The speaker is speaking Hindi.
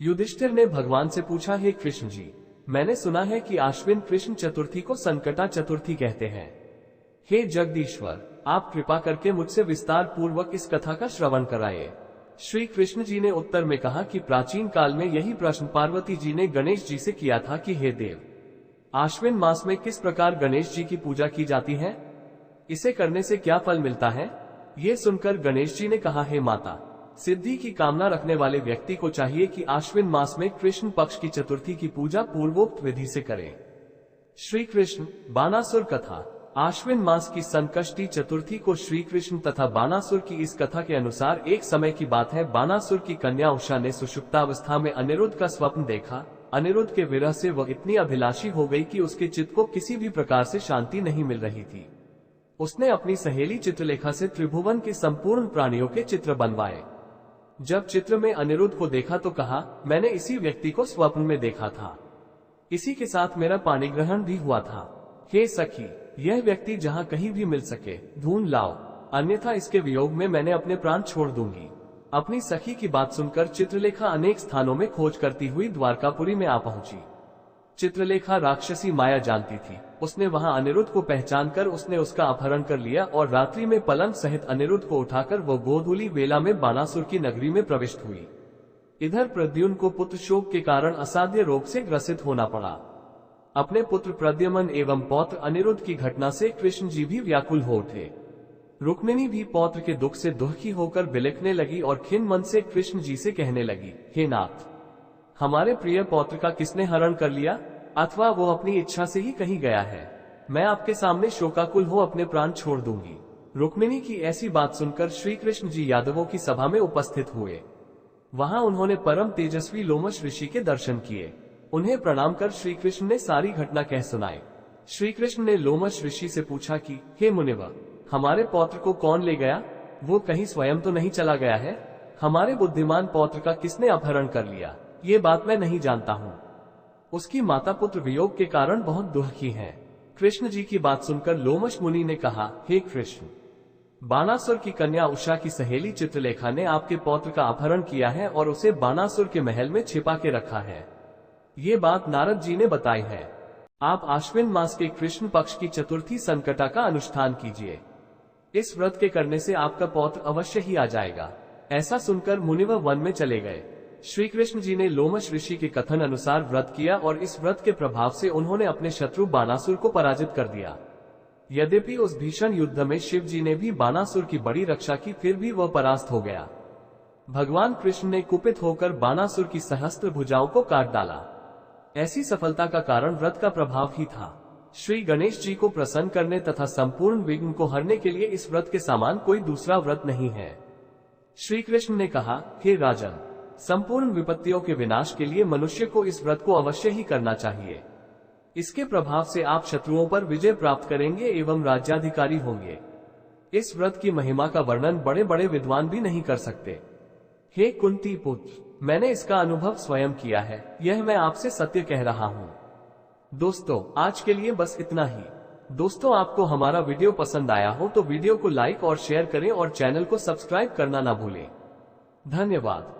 युधिष्ठिर ने भगवान से पूछा, हे कृष्ण जी, मैंने सुना है कि आश्विन कृष्ण चतुर्थी को संकटा चतुर्थी कहते हैं। हे जगदीश्वर, आप कृपा करके मुझसे विस्तार पूर्वक इस कथा का श्रवण कराइए। श्री कृष्ण जी ने उत्तर में कहा कि प्राचीन काल में यही प्रश्न पार्वती जी ने गणेश जी से किया था कि हे देव, आश्विन मास में किस प्रकार गणेश जी की पूजा की जाती है, इसे करने से क्या फल मिलता है। ये सुनकर गणेश जी ने कहा, हे माता, सिद्धि की कामना रखने वाले व्यक्ति को चाहिए कि आश्विन मास में कृष्ण पक्ष की चतुर्थी की पूजा पूर्वोक्त विधि से करें। श्री कृष्ण बानासुर कथा। आश्विन मास की संकष्टी चतुर्थी को श्री कृष्ण तथा बानासुर की इस कथा के अनुसार एक समय की बात है। बानासुर की कन्या उषा ने सुषुप्तावस्था में अनिरुद्ध का स्वप्न देखा। अनिरुद्ध के विरह से वह इतनी अभिलाषी हो गई कि उसके चित्त को किसी भी प्रकार से शांति नहीं मिल रही थी। उसने अपनी सहेली चित्रलेखा से त्रिभुवन के संपूर्ण प्राणियों के चित्र बनवाए। जब चित्र में अनिरुद्ध को देखा तो कहा, मैंने इसी व्यक्ति को स्वप्न में देखा था, इसी के साथ मेरा पानी ग्रहण भी हुआ था। हे सखी, यह व्यक्ति जहाँ कहीं भी मिल सके ढूंढ लाओ, अन्यथा इसके वियोग में मैंने अपने प्राण छोड़ दूंगी। अपनी सखी की बात सुनकर चित्रलेखा अनेक स्थानों में खोज करती हुई द्वारकापुरी में आ पहुंची। चित्रलेखा राक्षसी माया जानती थी। उसने वहां अनिरुद्ध को पहचानकर उसने उसका अपहरण कर लिया और रात्रि में पलंग सहित अनिरुद्ध को उठाकर वो गोधूली वेला में बानासुर की नगरी में प्रविष्ट हुई। इधर प्रद्युम्न को पुत्र शोक के कारण असाध्य रोग से ग्रसित होना पड़ा। अपने पुत्र प्रद्युम्न एवं पौत्र अनिरुद्ध की घटना से कृष्ण जी भी व्याकुल हो उठे। रुक्मिणी भी पौत्र के दुख से दुखी होकर बिलखने लगी और खिन्न मन से कृष्ण जी से कहने लगी, हे नाथ, हमारे प्रिय पौत्र का किसने हरण कर लिया, अथवा वो अपनी इच्छा से ही कहीं गया है। मैं आपके सामने शोकाकुल हो अपने प्राण छोड़ दूंगी। रुक्मिणी की ऐसी बात सुनकर श्री कृष्ण जी यादवों की सभा में उपस्थित हुए। वहां उन्होंने परम तेजस्वी लोमश ऋषि के दर्शन किए। उन्हें प्रणाम कर श्री कृष्ण ने सारी घटना कह सुनाई। श्री कृष्ण ने लोमश ऋषि से पूछा कि हे मुनिवर, हमारे पौत्र को कौन ले गया, वो कहीं स्वयं तो नहीं चला गया है। हमारे बुद्धिमान पौत्र का किसने अपहरण कर लिया, ये बात मैं नहीं जानता हूँ। उसकी माता पुत्र वियोग के कारण बहुत दुखी हैं। कृष्ण जी की बात सुनकर लोमश मुनि ने कहा, हे कृष्ण, बानासुर की कन्या उषा की सहेली चित्रलेखा ने आपके पौत्र का अपहरण किया है और उसे बानासुर के महल में छिपा के रखा है। ये बात नारद जी ने बताई है। आप आश्विन मास के कृष्ण पक्ष की चतुर्थी संकटा का अनुष्ठान कीजिए। इस व्रत के करने से आपका पौत्र अवश्य ही आ जाएगा। ऐसा सुनकर मुनिवर वन में चले गए। श्री कृष्ण जी ने लोमश ऋषि के कथन अनुसार व्रत किया और इस व्रत के प्रभाव से उन्होंने अपने शत्रु बानासुर को पराजित कर दिया। यद्यपि उस भीषण युद्ध में शिव जी ने भी बानासुर की बड़ी रक्षा की, फिर भी वह परास्त हो गया। भगवान कृष्ण ने कुपित होकर बानासुर की सहस्त्र भुजाओं को काट डाला। ऐसी सफलता का कारण व्रत का प्रभाव ही था। श्री गणेश जी को प्रसन्न करने तथा संपूर्ण विघ्न को हरने के लिए इस व्रत के समान कोई दूसरा व्रत नहीं है। श्री कृष्ण ने कहा, हे राजन, संपूर्ण विपत्तियों के विनाश के लिए मनुष्य को इस व्रत को अवश्य ही करना चाहिए। इसके प्रभाव से आप शत्रुओं पर विजय प्राप्त करेंगे एवं राज्याधिकारी होंगे। इस व्रत की महिमा का वर्णन बड़े बड़े विद्वान भी नहीं कर सकते। हे कुंती पुत्र, मैंने इसका अनुभव स्वयं किया है, यह मैं आपसे सत्य कह रहा हूँ। दोस्तों, आज के लिए बस इतना ही। दोस्तों, आपको हमारा वीडियो पसंद आया हो तो वीडियो को लाइक और शेयर करें और चैनल को सब्सक्राइब करना ना भूलें। धन्यवाद।